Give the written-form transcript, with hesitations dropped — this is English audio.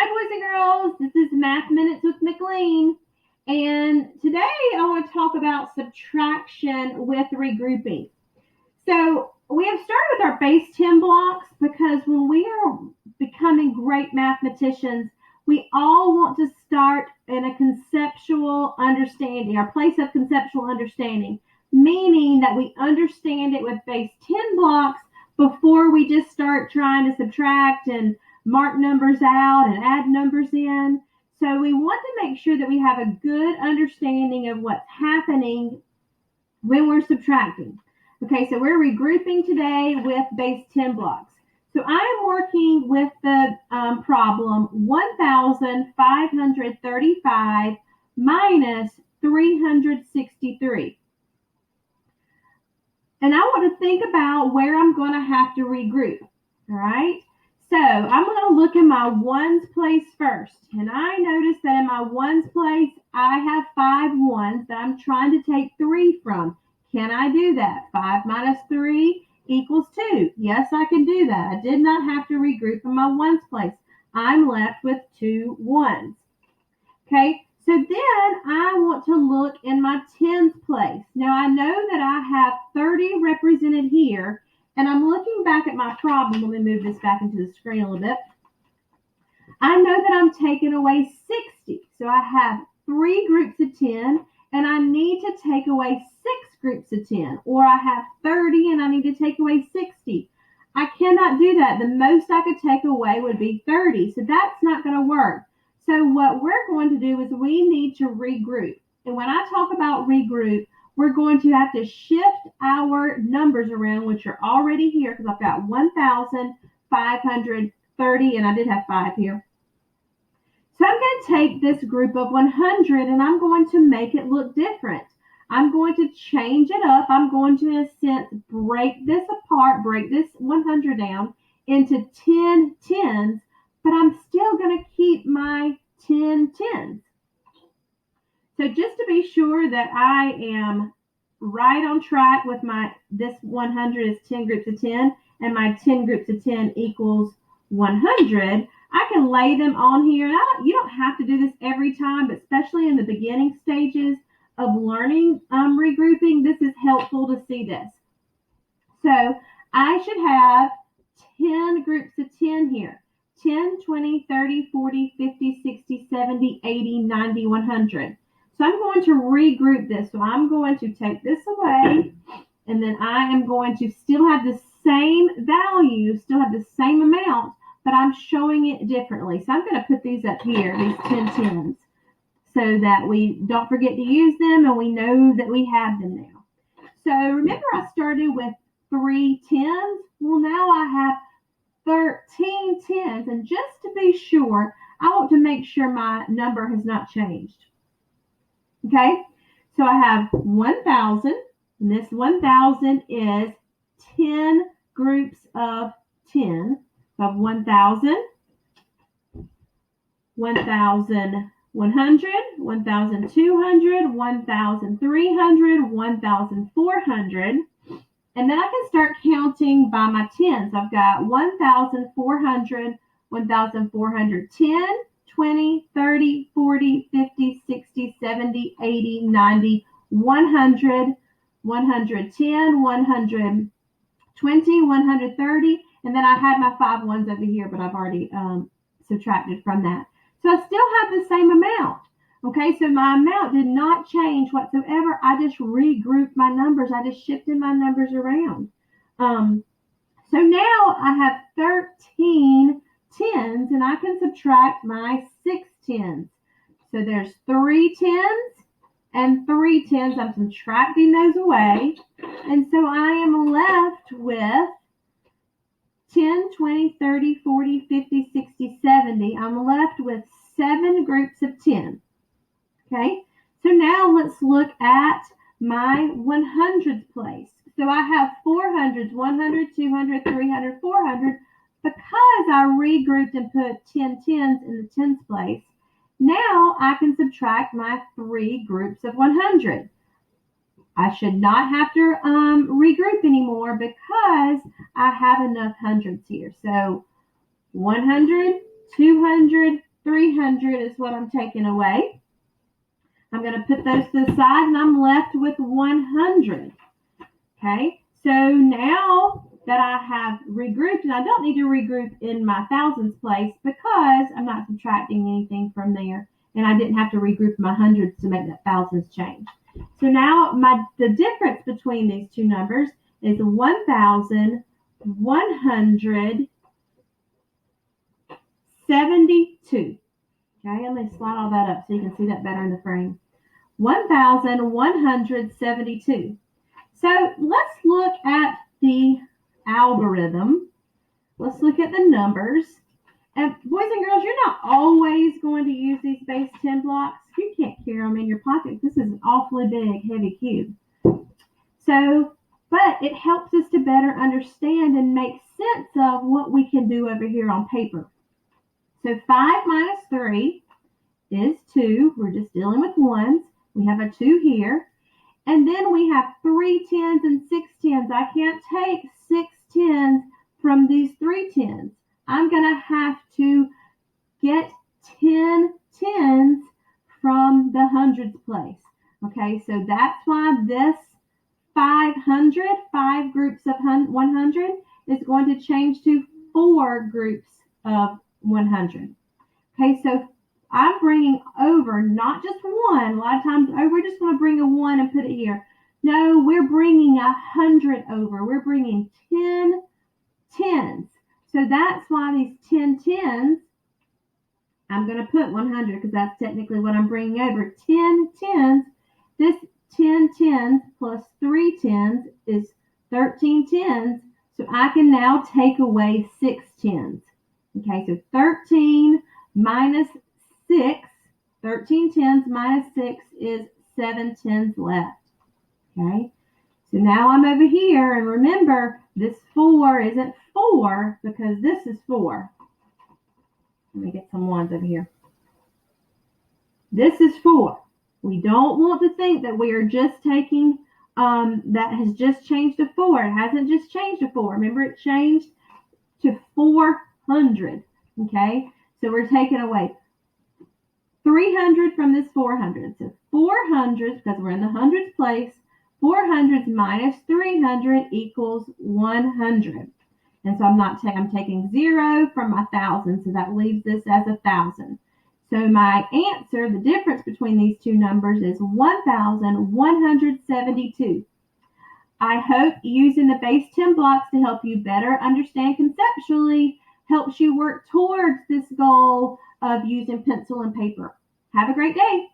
Hi, boys and girls. This is Math Minutes with McLean. And today I want to talk about subtraction with regrouping. So we have started with our base 10 blocks because when we are becoming great mathematicians, we all want to start in a conceptual understanding, our place of conceptual understanding, meaning that we understand it with base 10 blocks before we just start trying to subtract and mark numbers out and add numbers in. So we want to make sure that we have a good understanding of what's happening when we're subtracting. Okay, so we're regrouping today with base 10 blocks. So I am working with the problem 1,535 minus 363. And I want to think about where I'm going to have to regroup, all right? So I'm going to look in my ones place first. And I notice that in my ones place, I have 5 ones that I'm trying to take 3 from. Can I do that? 5 minus 3 equals 2. Yes, I can do that. I did not have to regroup in my ones place. I'm left with 2 ones. Okay, so then I want to look in my tens place. Now I know that I have 30 represented here, and I'm looking back at my problem. Let me move this back into the screen a little bit. I know that I'm taking away 60. So I have 3 groups of 10, and I need to take away 6 groups of 10. Or I have 30, and I need to take away 60. I cannot do that. The most I could take away would be 30. So that's not going to work. So what we're going to do is we need to regroup. And when I talk about regroup, we're going to have to shift our numbers around, which are already here, because I've got 1,530, and I did have 5 here. So I'm going to take this group of 100, and I'm going to make it look different. I'm going to change it up. I'm going to, in a sense, break this apart, break this 100 down into 10 tens, but I'm still going to keep my 10 tens. So just to be sure that I am right on track with this 100 is 10 groups of 10, and my 10 groups of 10 equals 100, I can lay them on here. And you don't have to do this every time, but especially in the beginning stages of learning regrouping, this is helpful to see this. So I should have 10 groups of 10 here. 10, 20, 30, 40, 50, 60, 70, 80, 90, 100. So I'm going to regroup this. So I'm going to take this away, and then I am going to still have the same value, still have the same amount, but I'm showing it differently. So I'm going to put these up here, these 10 tens, so that we don't forget to use them and we know that we have them now. So remember I started with 3 tens? Well, now I have 13 tens, and just to be sure, I want to make sure my number has not changed. Okay, so I have 1,000, and this 1,000 is 10 groups of 10. So I have 1,000, 1,100, 1,200, 1,300, 1,400. And then I can start counting by my tens. I've got 1,400, 1,410, 20, 30, 40, 50, 60, 70, 80, 90, 100, 110, 120, 130. And then I had my 5 ones over here, but I've already subtracted from that. So I still have the same amount. Okay, so my amount did not change whatsoever. I just regrouped my numbers. I just shifted my numbers around. So now I have 13 tens, and I can subtract my 6 tens. So there's 3 tens and 3 tens. I'm subtracting those away. And so I am left with 10, 20, 30, 40, 50, 60, 70. I'm left with 7 groups of 10. Okay, so now let's look at my 100th place. So I have 400s, 100, 200, 300, 400. Because I regrouped and put 10 tens in the tens place, now I can subtract my 3 groups of 100. I should not have to regroup anymore because I have enough hundreds here. So 100, 200, 300 is what I'm taking away. I'm going to put those to the side, and I'm left with 100. Okay, so now that I have regrouped, and I don't need to regroup in my thousands place because I'm not subtracting anything from there, and I didn't have to regroup my hundreds to make that thousands change. So now the difference between these two numbers is 1,172. Okay, let me slide all that up so you can see that better in the frame. 1,172. So let's look at the algorithm. Let's look at the numbers. And boys and girls, you're not always going to use these base 10 blocks. You can't carry them in your pocket. This is an awfully big, heavy cube. So, but it helps us to better understand and make sense of what we can do over here on paper. So 5 minus 3 is 2. We're just dealing with ones. We have a 2 here. And then we have 3 10s and 6 10s. I can't take 6 10s from these 3 10s. I'm going to have to get 10 10s from the hundreds place. Okay, so that's why this 500, 5 groups of 100, is going to change to 4 groups of 100. Okay, so I'm bringing over not just one. A lot of times, oh, we're just going to bring a 1 and put it here. No, we're bringing 100 over. We're bringing 10 10s. So that's why these 10 10s, I'm going to put 100 because that's technically what I'm bringing over. 10 10s, this 10 10s plus 3 10s is 13 10s. So I can now take away 6 10s. Okay, so 13 minus 6, 13 10s minus 6 is 7 10s left. Okay, so now I'm over here, and remember, this 4 isn't 4 because this is 4. Let me get some ones over here. This is 4. We don't want to think that we are just taking, that has just changed to 4. It hasn't just changed to 4. Remember, it changed to 400. Okay, so we're taking away 300 from this 400. So 400, because we're in the hundreds place, 400 minus 300 equals 100. And so I'm taking 0 from my 1,000, so that leaves this as 1,000. So my answer, the difference between these two numbers, is 1,172. I hope using the base 10 blocks to help you better understand conceptually helps you work towards this goal of using pencil and paper. Have a great day.